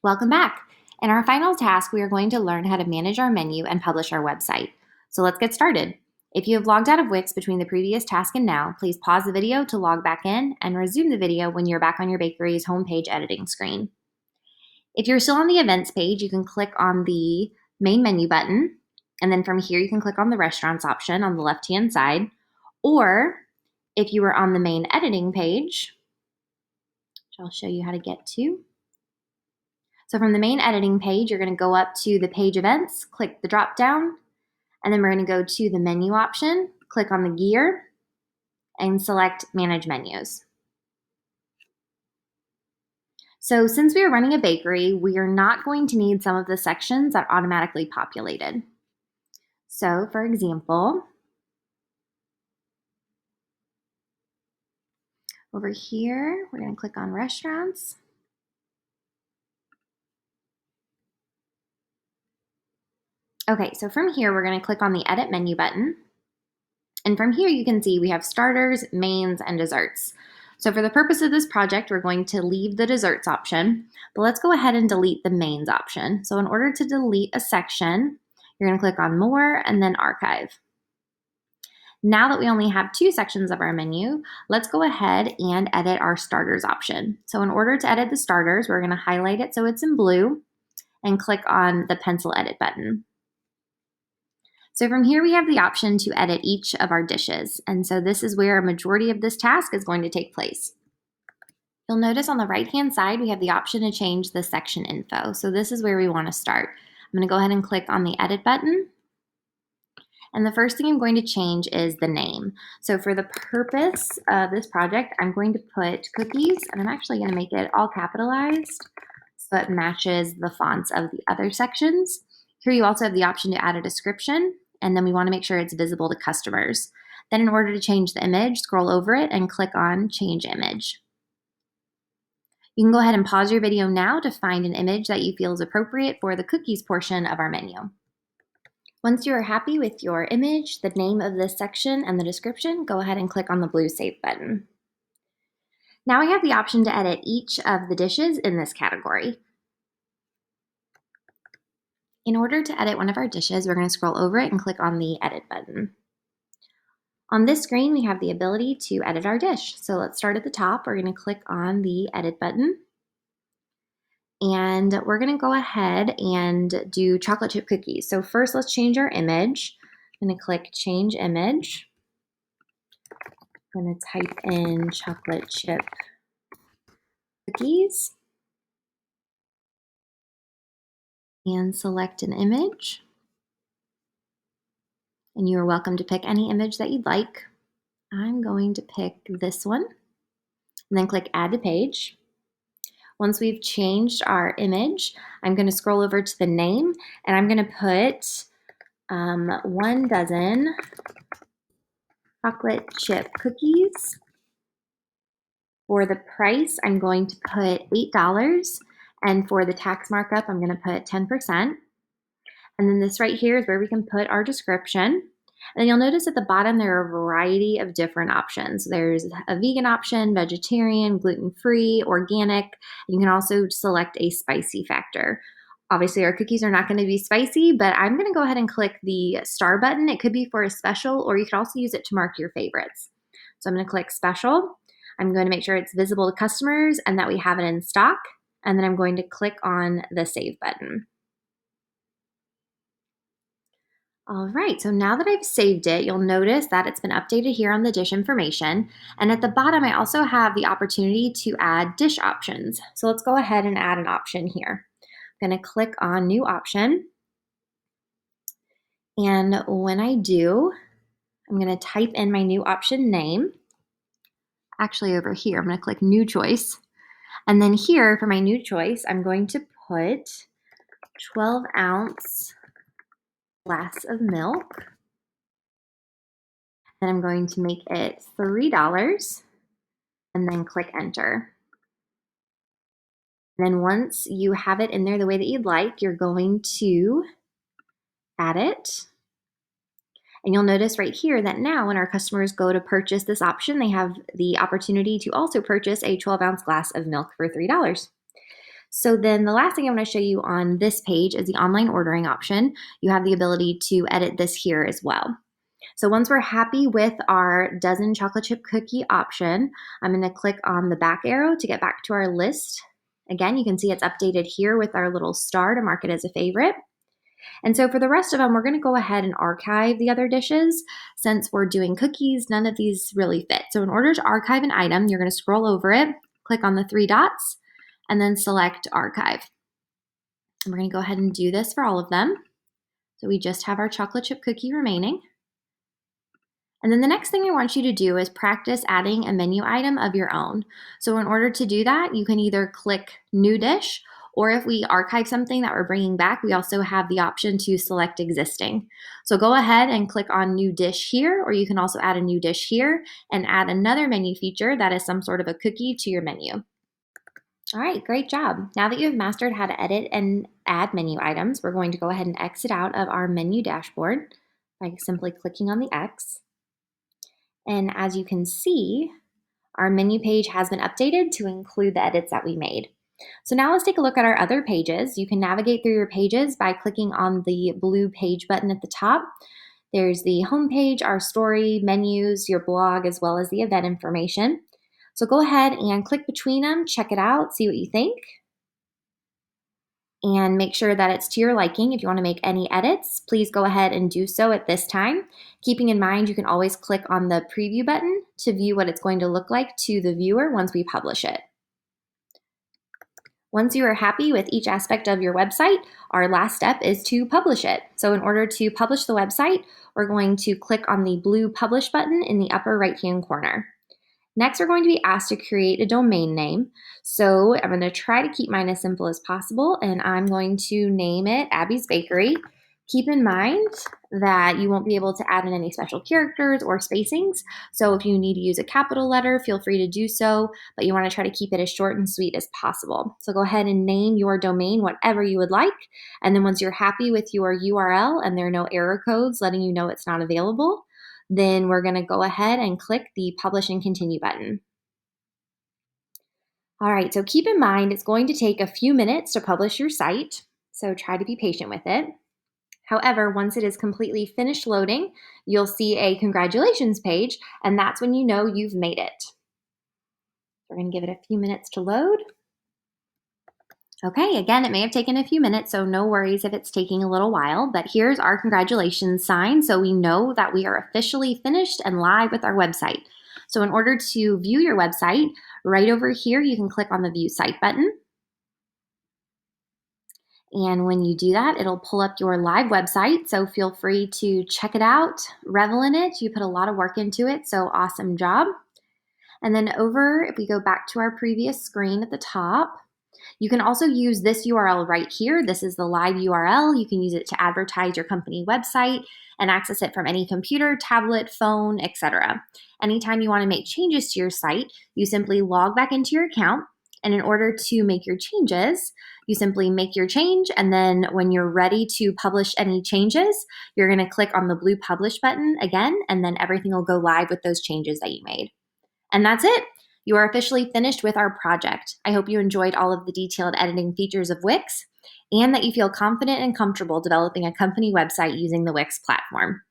Welcome back. In our final task, we are going to learn how to manage our menu and publish our website. So let's get started. If you have logged out of Wix between the previous task and now, please pause the video to log back in and resume the video when you're back on your bakery's homepage editing screen. If you're still on the events page, you can click on the main menu button, and then from here you can click on the restaurants option on the left-hand side. Or if you were on the main editing page, which I'll show you how to get to. So from the main editing page, you're going to go up to the page events, click the drop down, and then we're going to go to the menu option, click on the gear, and select manage menus. So since we are running a bakery, we are not going to need some of the sections that automatically populated. So for example, over here, we're going to click on restaurants. Okay, so from here, we're going to click on the edit menu button. And from here, you can see we have starters, mains, and desserts. So for the purpose of this project, we're going to leave the desserts option, but let's go ahead and delete the mains option. So in order to delete a section, you're going to click on more and then archive. Now that we only have two sections of our menu, let's go ahead and edit our starters option. So in order to edit the starters, we're going to highlight it so it's in blue and click on the pencil edit button. So from here, we have the option to edit each of our dishes. And so this is where a majority of this task is going to take place. You'll notice on the right-hand side, we have the option to change the section info. So this is where we want to start. I'm going to go ahead and click on the edit button. And the first thing I'm going to change is the name. So for the purpose of this project, I'm going to put cookies, and I'm actually going to make it all capitalized so it matches the fonts of the other sections. Here you also have the option to add a description, and then we want to make sure it's visible to customers. Then in order to change the image, scroll over it and click on Change Image. You can go ahead and pause your video now to find an image that you feel is appropriate for the cookies portion of our menu. Once you are happy with your image, the name of this section, and the description, go ahead and click on the blue Save button. Now I have the option to edit each of the dishes in this category. In order to edit one of our dishes, we're going to scroll over it and click on the Edit button. On this screen, we have the ability to edit our dish. So let's start at the top. We're going to click on the Edit button. And we're going to go ahead and do chocolate chip cookies. So first, let's change our image. I'm going to click Change Image. I'm going to type in chocolate chip cookies. And select an image. And you are welcome to pick any image that you'd like. I'm going to pick this one, and then click Add to Page. Once we've changed our image, I'm going to scroll over to the name, and I'm going to put 1 dozen chocolate chip cookies. For the price, I'm going to put $8. And for the tax markup, I'm going to put 10%. And then this right here is where we can put our description. And you'll notice at the bottom, there are a variety of different options. There's a vegan option, vegetarian, gluten-free, organic. You can also select a spicy factor. Obviously, our cookies are not going to be spicy, but I'm going to go ahead and click the star button. It could be for a special, or you could also use it to mark your favorites. So I'm going to click special. I'm going to make sure it's visible to customers and that we have it in stock. And then I'm going to click on the Save button. All right, so now that I've saved it, you'll notice that it's been updated here on the dish information. And at the bottom, I also have the opportunity to add dish options. So let's go ahead and add an option here. I'm going to click on New Option. And when I do, I'm going to type in my new option name. Actually, over here, I'm going to click New Choice. And then here, for my new choice, I'm going to put 12-ounce glass of milk. And I'm going to make it $3 and then click Enter. And then once you have it in there the way that you'd like, you're going to add it. And you'll notice right here that now when our customers go to purchase this option, they have the opportunity to also purchase a 12-ounce glass of milk for $3. So then the last thing I want to show you on this page is the online ordering option. You have the ability to edit this here as well. So once we're happy with our dozen chocolate chip cookie option, I'm going to click on the back arrow to get back to our list. Again, you can see it's updated here with our little star to mark it as a favorite. And so for the rest of them, we're going to go ahead and archive the other dishes. Since we're doing cookies, none of these really fit. So in order to archive an item, you're going to scroll over it, click on the three dots, and then select archive. And we're going to go ahead and do this for all of them. So we just have our chocolate chip cookie remaining. And then the next thing I want you to do is practice adding a menu item of your own. So in order to do that, you can either click New Dish, or if we archive something that we're bringing back, we also have the option to select existing. So go ahead and click on New Dish here, or you can also add a new dish here and add another menu feature that is some sort of a cookie to your menu. All right, great job. Now that you've mastered how to edit and add menu items, we're going to go ahead and exit out of our menu dashboard by simply clicking on the X. And as you can see, our menu page has been updated to include the edits that we made. So now let's take a look at our other pages. You can navigate through your pages by clicking on the blue page button at the top. There's the home page, our story, menus, your blog, as well as the event information. So go ahead and click between them, check it out, see what you think, and make sure that it's to your liking. If you want to make any edits, please go ahead and do so at this time. Keeping in mind, you can always click on the preview button to view what it's going to look like to the viewer once we publish it. Once you are happy with each aspect of your website, our last step is to publish it. So in order to publish the website, we're going to click on the blue Publish button in the upper right-hand corner. Next, we're going to be asked to create a domain name. So I'm going to try to keep mine as simple as possible, and I'm going to name it Abby's Bakery. Keep in mind that you won't be able to add in any special characters or spacings. So if you need to use a capital letter, feel free to do so, but you want to try to keep it as short and sweet as possible. So go ahead and name your domain whatever you would like. And then once you're happy with your URL and there are no error codes letting you know it's not available, then we're going to go ahead and click the Publish and Continue button. All right, so keep in mind it's going to take a few minutes to publish your site, so try to be patient with it. However, once it is completely finished loading, you'll see a congratulations page, and that's when you know you've made it. We're going to give it a few minutes to load. Okay, again, it may have taken a few minutes, so no worries if it's taking a little while, but here's our congratulations sign, so we know that we are officially finished and live with our website. So in order to view your website, right over here, you can click on the View Site button. And when you do that, it'll pull up your live website, so feel free to check it out, revel in it. You put a lot of work into it, so awesome job. And then over, if we go back to our previous screen at the top, you can also use this URL right here. This is the live URL. You can use it to advertise your company website and access it from any computer, tablet, phone, etc. Anytime you want to make changes to your site, you simply log back into your account. And in order to make your changes, you simply make your change. And then when you're ready to publish any changes, you're going to click on the blue Publish button again, and then everything will go live with those changes that you made. And that's it. You are officially finished with our project. I hope you enjoyed all of the detailed editing features of Wix and that you feel confident and comfortable developing a company website using the Wix platform.